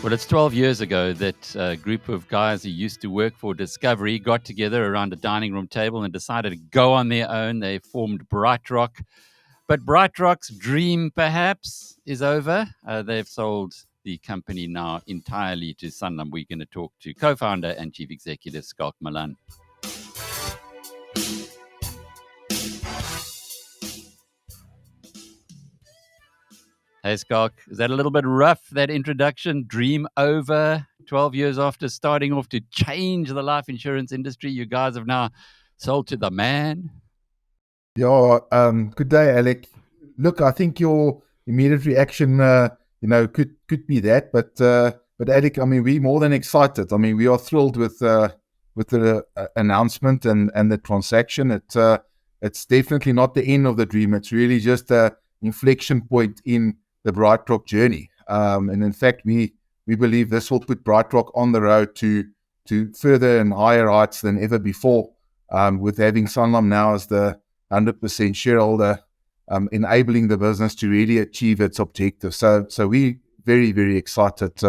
Well, it's 12 years ago that a group of guys who used to work for Discovery got together around a dining room table and decided to go on their own. They formed Brightrock. But Brightrock's dream, perhaps, is over. They've sold the company now entirely to Sanlam. We're going to talk to co-founder and chief executive Schalk Malan. Hey, Schalk, is that a little bit rough, that introduction? Dream over, 12 years after starting off to change the life insurance industry. You guys have now sold to the man. Yeah, good day, Alec. Look, I think your immediate reaction, could be that, but Alec, I mean, we're more than excited. I mean, we are thrilled with the announcement and the transaction. It's definitely not the end of the dream. It's really just a inflection point in the Brightrock journey. And in fact, we believe this will put Brightrock on the road to further and higher heights than ever before. With having Sanlam now as the 100% shareholder, enabling the business to really achieve its objective. So we very, very excited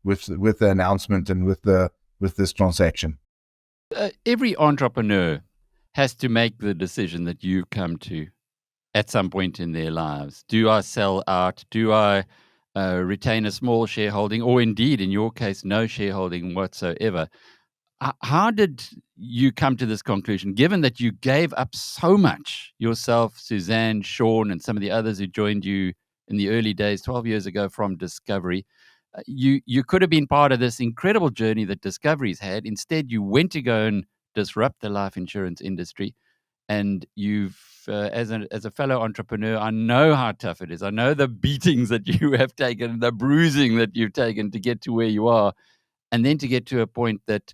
with the announcement and with this transaction. Every entrepreneur has to make the decision that you've come to at some point in their lives. Do I sell out? Do I retain a small shareholding, or indeed, in your case, no shareholding whatsoever? How did you come to this conclusion, given that you gave up so much yourself, Suzanne, Sean, and some of the others who joined you in the early days, 12 years ago from Discovery? You could have been part of this incredible journey that Discovery's had. Instead, you went to go and disrupt the life insurance industry. And you've, as a fellow entrepreneur, I know how tough it is. I know the beatings that you have taken, the bruising that you've taken to get to where you are. And then to get to a point that,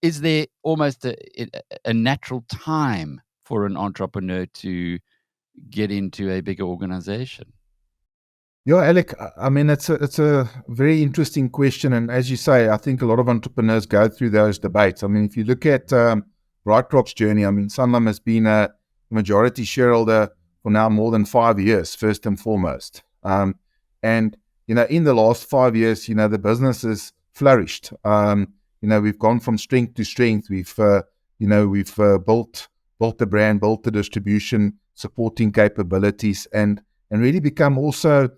is there almost a natural time for an entrepreneur to get into a bigger organization? Yeah, Alec, I mean, it's a very interesting question. And as you say, I think a lot of entrepreneurs go through those debates. I mean, if you look at Brightrock's journey, I mean, Sanlam has been a majority shareholder for now more than 5 years, first and foremost. And, in the last 5 years, the business has flourished. We've gone from strength to strength. We've built the brand, built the distribution, supporting capabilities, and really become also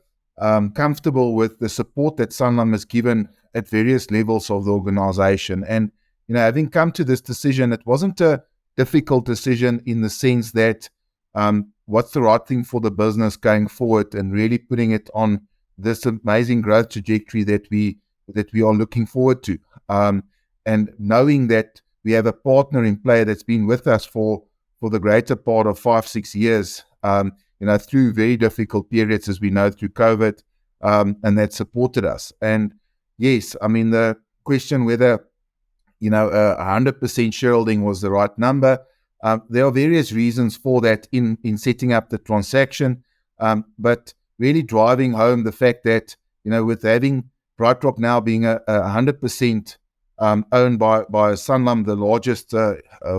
comfortable with the support that Sanlam has given at various levels of the organization. And, having come to this decision, it wasn't a difficult decision in the sense that what's the right thing for the business going forward, and really putting it on this amazing growth trajectory that we are looking forward to. And knowing that we have a partner in play that's been with us for the greater part of 5-6 years, through very difficult periods, as we know, through COVID, and that supported us. And yes, I mean, the question whether 100% shareholding was the right number. There are various reasons for that in setting up the transaction, but really driving home the fact that, with having Brightrock now being a 100% owned by Sanlam, the largest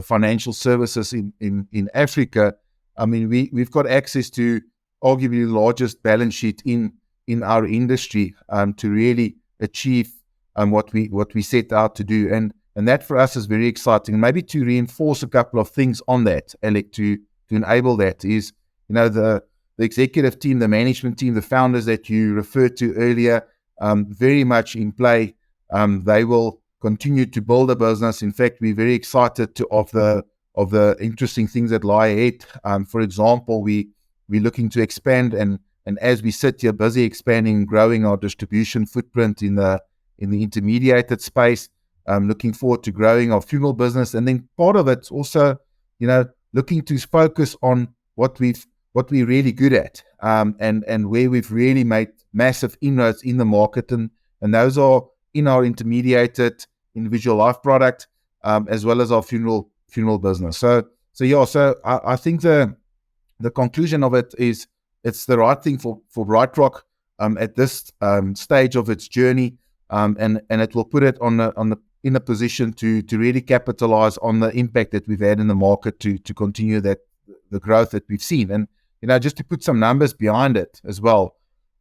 financial services in Africa, I mean, we've got access to arguably the largest balance sheet in our industry to really achieve what we set out to do. And that for us is very exciting. Maybe to reinforce a couple of things on that, Alec, to enable that is, the executive team, the management team, the founders that you referred to earlier, very much in play. They will continue to build a business. In fact, we're very excited of the interesting things that lie ahead. For example, we're looking to expand, and as we sit here, busy expanding and growing our distribution footprint in the intermediated space. Looking forward to growing our funeral business, and then part of it's also, looking to focus on what we're really good at, and where we've really made massive inroads in the market, and those are in our intermediated individual life product, as well as our funeral business. So I think the conclusion of it is it's the right thing for Brightrock at this stage of its journey, and it will put it in a position to really capitalize on the impact that we've had in the market to continue the growth that we've seen. And just to put some numbers behind it as well,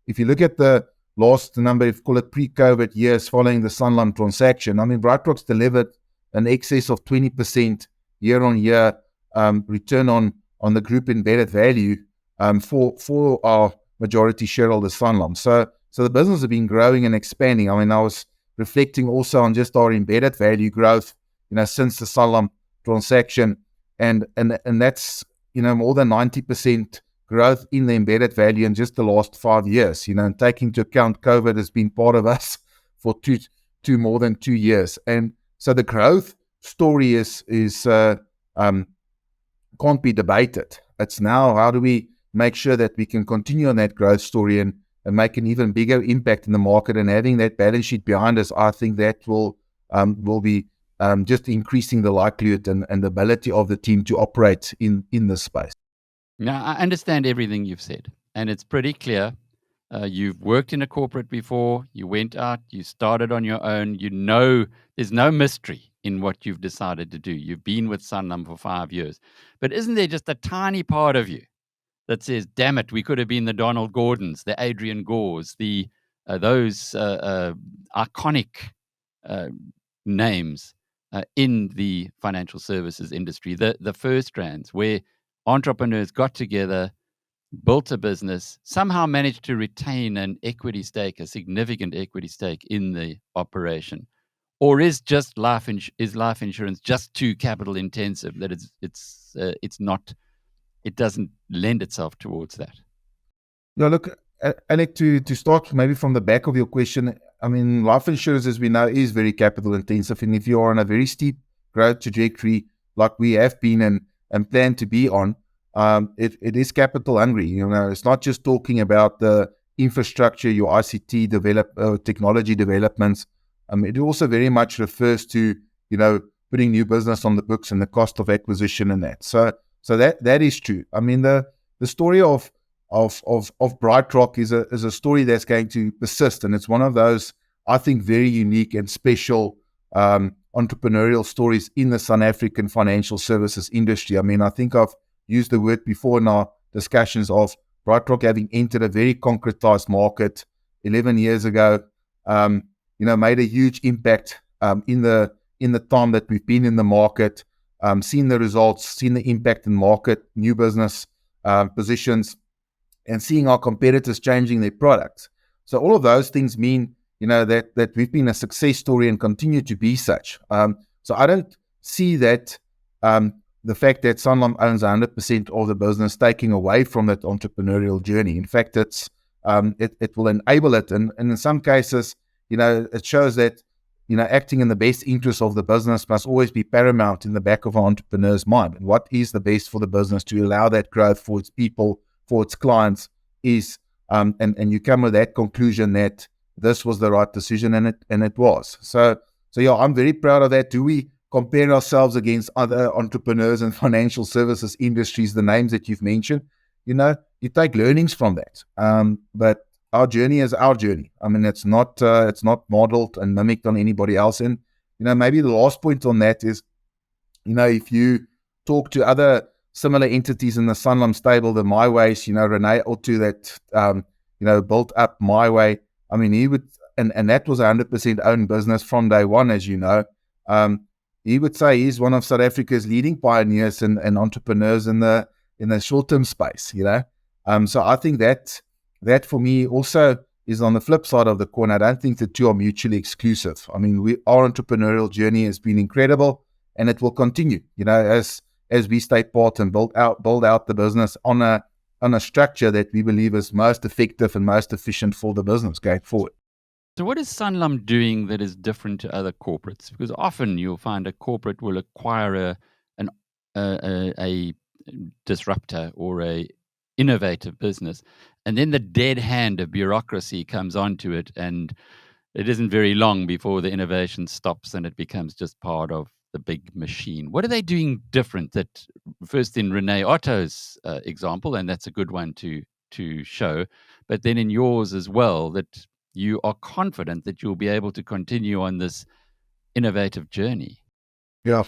if you look at the last number, if you call it pre-COVID years following the Sanlam transaction, I mean, Brightrock's delivered an excess of 20% year-on-year return on the group embedded value for our majority shareholder Sanlam. So the business has been growing and expanding. I mean, I was reflecting also on just our embedded value growth, since the Sanlam transaction, and that's more than 90% growth in the embedded value in just the last 5 years. And taking into account COVID has been part of us for more than 2 years, and so the growth story is can't be debated. It's now how do we make sure that we can continue on that growth story and make an even bigger impact in the market, and having that balance sheet behind us, I think that will be just increasing the likelihood and the ability of the team to operate in this space. Now, I understand everything you've said, and it's pretty clear. You've worked in a corporate before, you went out, you started on your own, there's no mystery in what you've decided to do. You've been with Sanlam for 5 years. But isn't there just a tiny part of you that says, damn it, we could have been the Donald Gordons, the Adrian Gores, those iconic names in the financial services industry, the first strands, where entrepreneurs got together, built a business, somehow managed to retain an equity stake, a significant equity stake in the operation? Or is life insurance just too capital intensive that it doesn't lend itself towards that? Yeah, look, Alec, to start maybe from the back of your question, I mean, life insurance, as we know, is very capital intensive, and if you are on a very steep growth trajectory like we have been and plan to be on, it is capital hungry. It's not just talking about the infrastructure, your ICT technology developments. It also very much refers to putting new business on the books and the cost of acquisition and that. So that is true. I mean, the story of Brightrock is a story that's going to persist, and it's one of those, I think, very unique and special entrepreneurial stories in the South African financial services industry. I mean, I think I've used the word before in our discussions of Brightrock having entered a very concretized market 11 years ago, made a huge impact in the time that we've been in the market, seen the results, seen the impact in market, new business positions, and seeing our competitors changing their products. So all of those things mean, that we've been a success story and continue to be such. So I don't see that the fact that Sanlam owns 100% of the business taking away from that entrepreneurial journey. In fact, it will enable it, and in some cases, it shows that acting in the best interest of the business must always be paramount in the back of an entrepreneur's mind. And what is the best for the business to allow that growth for its people, for its clients is, and you come with that conclusion that this was the right decision, and it was. So yeah, I'm very proud of that. Do we compare ourselves against other entrepreneurs and financial services industries, the names that you've mentioned? You take learnings from that. But our journey is our journey. I mean, it's not modeled and mimicked on anybody else. And maybe the last point on that is, if you talk to other similar entities in the Sanlam stable, the MyWays, Renee Otto that built up MyWay. I mean, he would, and that was 100% owned business from day one, as you know. He would say he's one of South Africa's leading pioneers and entrepreneurs in the short-term space. So I think that for me also is on the flip side of the coin. I don't think the two are mutually exclusive. I mean, our entrepreneurial journey has been incredible, and it will continue. As we stay part and build out the business on a structure that we believe is most effective and most efficient for the business going forward. So what is Sanlam doing that is different to other corporates? Because often you'll find a corporate will acquire a disruptor or a innovative business, and then the dead hand of bureaucracy comes onto it, and it isn't very long before the innovation stops and it becomes just part of the big machine. What are they doing different? That first in Renee Otto's example, and that's a good one to show, but then in yours as well, that you are confident that you'll be able to continue on this innovative journey. Yeah,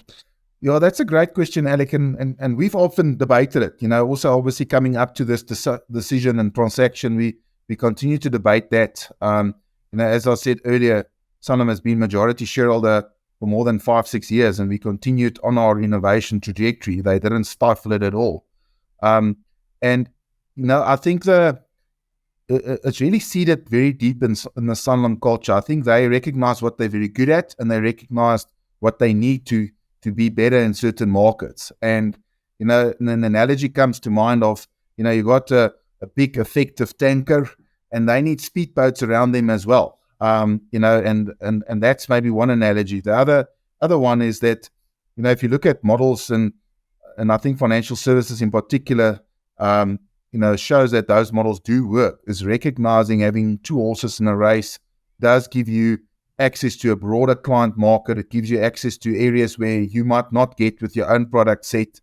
that's a great question, Alec, and we've often debated it. Also, obviously, coming up to this decision and transaction, we we continue to debate that. As I said earlier, Sanlam has been majority shareholder for more than 5-6 years, and we continued on our innovation trajectory. They didn't stifle it at all. And I think it's really seeded very deep in the Sanlam culture. I think they recognize what they're very good at, and they recognize what they need to be better in certain markets. And an analogy comes to mind of, you got a big effective tanker, and they need speedboats around them as well. And that's maybe one analogy. The other one is that, if you look at models, and I think financial services in particular, shows that those models do work, is recognizing having two horses in a race does give you access to a broader client market. It gives you access to areas where you might not get with your own product set.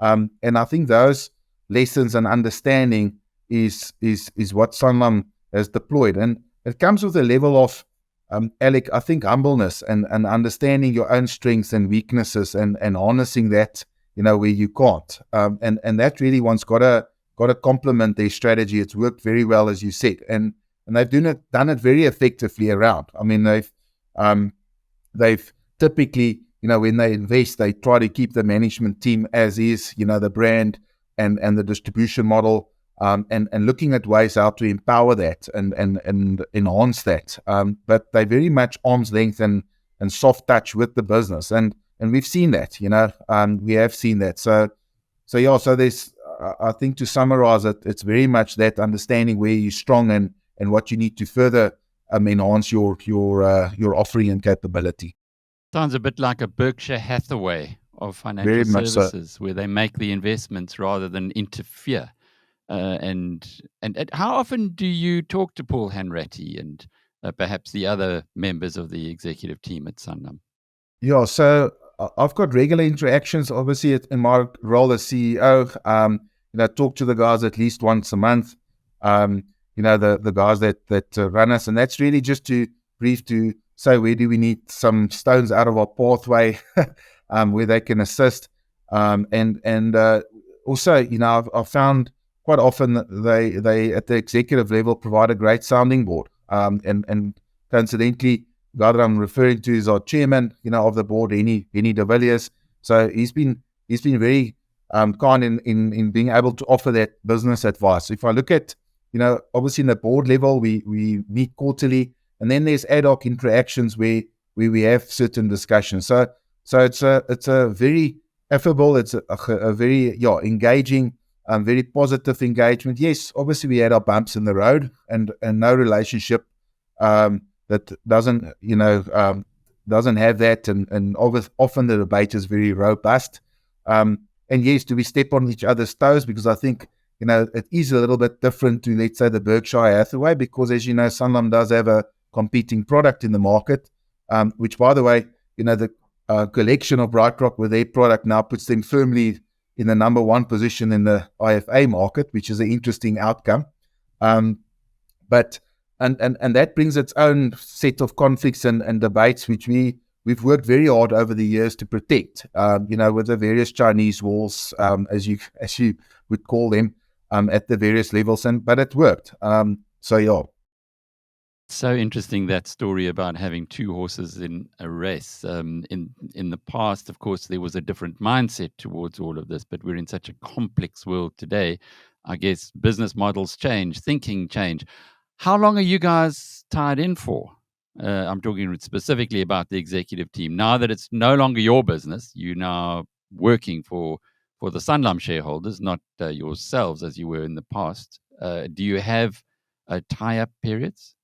And I think those lessons and understanding is what Sanlam has deployed. And it comes with a level of, Alec, I think humbleness and understanding your own strengths and weaknesses and harnessing that, where you can't. And that really one's got to complement their strategy. It's worked very well, as you said. And they've done it very effectively around. I mean, they've typically, when they invest, they try to keep the management team as is, the brand and the distribution model, and looking at ways how to empower that and enhance that. But they very much arm's length and soft touch with the business. And we've seen that, we have seen that. So there's, I think, to summarize it, it's very much that understanding where you're strong and what you need to further enhance your offering and capability. Sounds a bit like a Berkshire Hathaway of financial Very much services, so. where they make the investments rather than interfere. And how often do you talk to Paul Hanratty and perhaps the other members of the executive team at Sanlam? Yeah, so I've got regular interactions, obviously, in my role as CEO. Talk to the guys at least once a month. The guys that run us, and that's really just to brief to say where do we need some stones out of our pathway, where they can assist. Also, I've found quite often that they at the executive level provide a great sounding board. And coincidentally, the guy that I'm referring to is our chairman, of the board, Henny de Villiers. So he's been very kind in being able to offer that business advice. If I look at, obviously in the board level, we meet quarterly, and then there's ad hoc interactions where we have certain discussions. So it's a very affable, it's a very engaging, very positive engagement. Yes, obviously we had our bumps in the road, and no relationship that doesn't have that, and often the debate is very robust. And yes, do we step on each other's toes? Because I think, it is a little bit different to, let's say, the Berkshire Hathaway, because, as you know, Sanlam does have a competing product in the market, which, by the way, the collection of Brightrock with their product now puts them firmly in the number one position in the IFA market, which is an interesting outcome. But that brings its own set of conflicts and debates, which we've worked very hard over the years to protect, with the various Chinese walls, as you would call them, at the various levels, but it worked. So interesting, that story about having two horses in a race. In the past, of course, there was a different mindset towards all of this, but we're in such a complex world today. I guess business models change, thinking change. How long are you guys tied in for? I'm talking specifically about the executive team. Now that it's no longer your business, you're now working for the Sanlam shareholders, not yourselves as you were in the past. Do you have tie-up periods?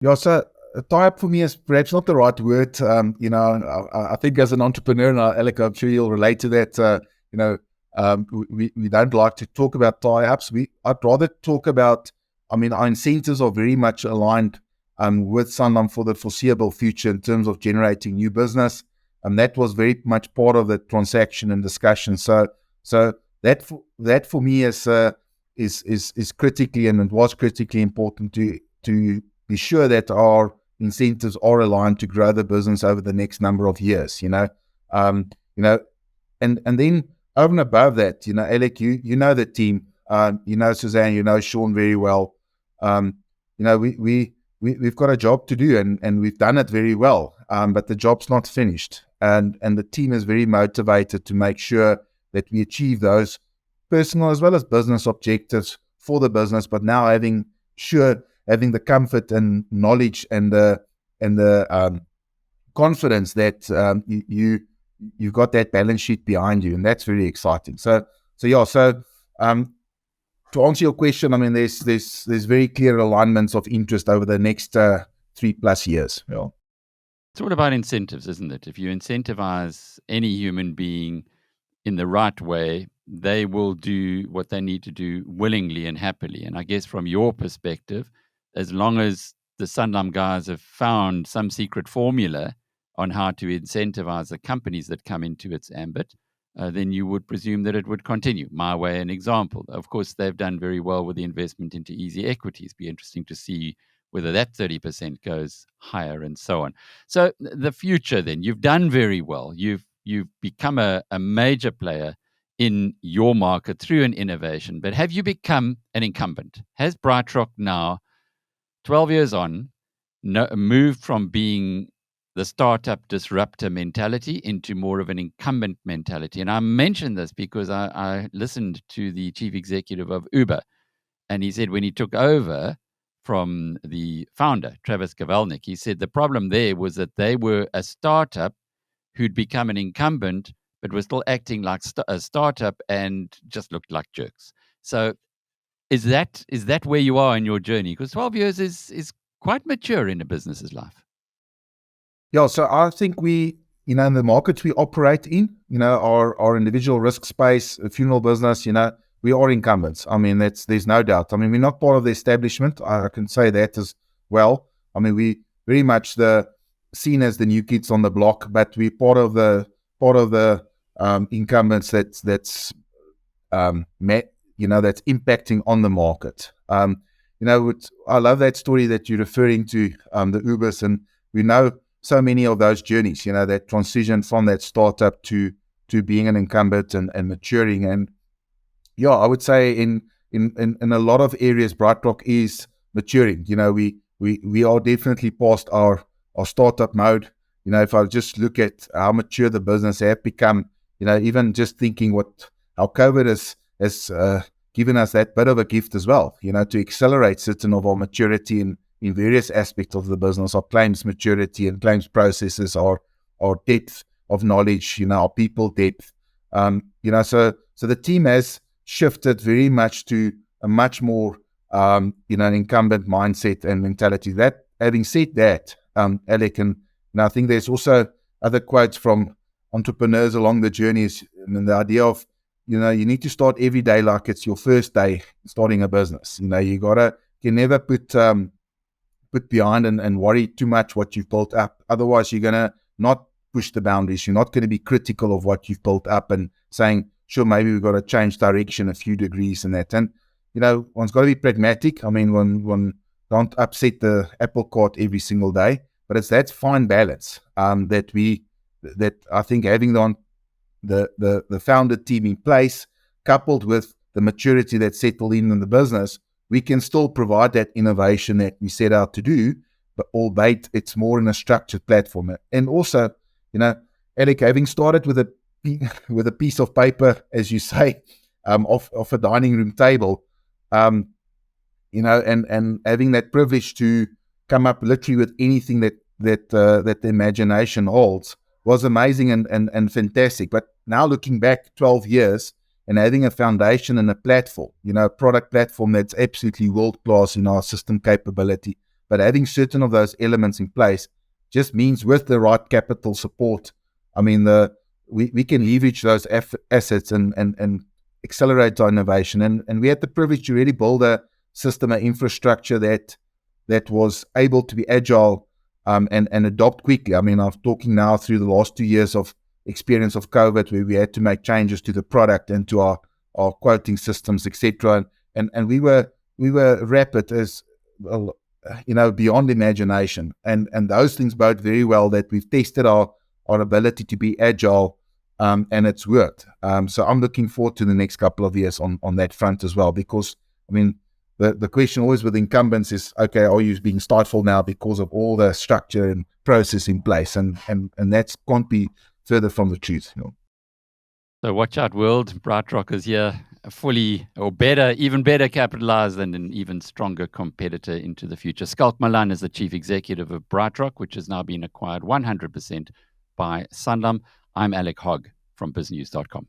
Yeah, so a tie-up for me is perhaps not the right word. I think as an entrepreneur, and Alec, I'm sure you'll relate to that, we don't like to talk about tie-ups. I'd rather talk about, our incentives are very much aligned with Sanlam for the foreseeable future in terms of generating new business. And that was very much part of the transaction and discussion. So that for me is critically, and it was critically important to be sure that our incentives are aligned to grow the business over the next number of years. And then over and above that, Alec, you know the team, Suzanne, Sean very well. We've got a job to do, and we've done it very well. But the job's not finished, and the team is very motivated to make sure that we achieve those personal as well as business objectives for the business. But now having the comfort and knowledge and the confidence that you've got that balance sheet behind you, and that's very exciting. So to answer your question, I mean, there's very clear alignments of interest over the next 3+ years. Yeah. It's all about incentives, isn't it? If you incentivize any human being in the right way, they will do what they need to do willingly and happily. And I guess from your perspective, as long as the Sanlam guys have found some secret formula on how to incentivize the companies that come into its ambit, then you would presume that it would continue. My way, an example. Of course, they've done very well with the investment into easy equities. Be interesting to see whether that 30% goes higher and so on. So the future then, you've done very well. You've become a major player in your market through an innovation, but have you become an incumbent? Has Brightrock now, 12 years on, moved from being the startup disruptor mentality into more of an incumbent mentality? And I mention this because I listened to the chief executive of Uber, and he said when he took over from the founder, Travis Kavalnik, he said the problem there was that they were a startup who'd become an incumbent, but were still acting like a startup and just looked like jerks. So is that where you are in your journey? Because 12 years is quite mature in a business's life. Yeah, so I think we, in the markets we operate in, our individual risk space, funeral business, we are incumbents. I mean, there's no doubt. I mean, we're not part of the establishment. I can say that as well. I mean, we very much seen as the new kids on the block, but we're part of the incumbents that's impacting on the market. I love that story that you're referring to, the Ubers, and we know so many of those journeys, that transition from that startup to being an incumbent and maturing. And yeah, I would say in a lot of areas, Brightrock is maturing. We are definitely past our startup mode. If I just look at how mature the business have become, even just thinking how COVID has given us that bit of a gift as well, to accelerate certain of our maturity in various aspects of the business, our claims maturity and claims processes, our depth of knowledge, our people depth. So the team has shifted very much to a much more, an incumbent mindset and mentality. That, having said that, Alec, and I think there's also other quotes from entrepreneurs along the journeys, and the idea of, you need to start every day like it's your first day starting a business. You never put behind and worry too much what you've built up. Otherwise, you're going to not push the boundaries. You're not going to be critical of what you've built up and saying, sure, maybe we've got to change direction a few degrees and that. And, one's got to be pragmatic. I mean, one don't upset the apple cart every single day, but it's that fine balance that I think having the founder team in place, coupled with the maturity that's settled in the business, we can still provide that innovation that we set out to do, but albeit it's more in a structured platform. And also, Alec, having started with a piece of paper, as you say, off a dining room table, and having that privilege to come up literally with anything that the imagination holds was amazing and fantastic. But now looking back 12 years, and having a foundation and a platform, a product platform that's absolutely world-class in our system capability, but having certain of those elements in place just means with the right capital support, I mean, we can leverage those assets and accelerate our innovation. And we had the privilege to really build a system, an infrastructure that was able to be agile and adopt quickly. I mean, I'm talking now through the last 2 years of experience of COVID, where we had to make changes to the product and to our quoting systems, etc. And we were rapid as well, beyond imagination. And those things bode very well that we've tested our ability to be agile, and it's worked. So I'm looking forward to the next couple of years on that front as well, because I mean, the question always with incumbents is, okay, are you being stifled now because of all the structure and process in place? And that can't be further from the truth. So watch out, world. Brightrock is here, fully or better, even better capitalized and an even stronger competitor into the future. Schalk Malan is the chief executive of Brightrock, which has now been acquired 100% by Sanlam. I'm Alec Hogg from BizNews.com.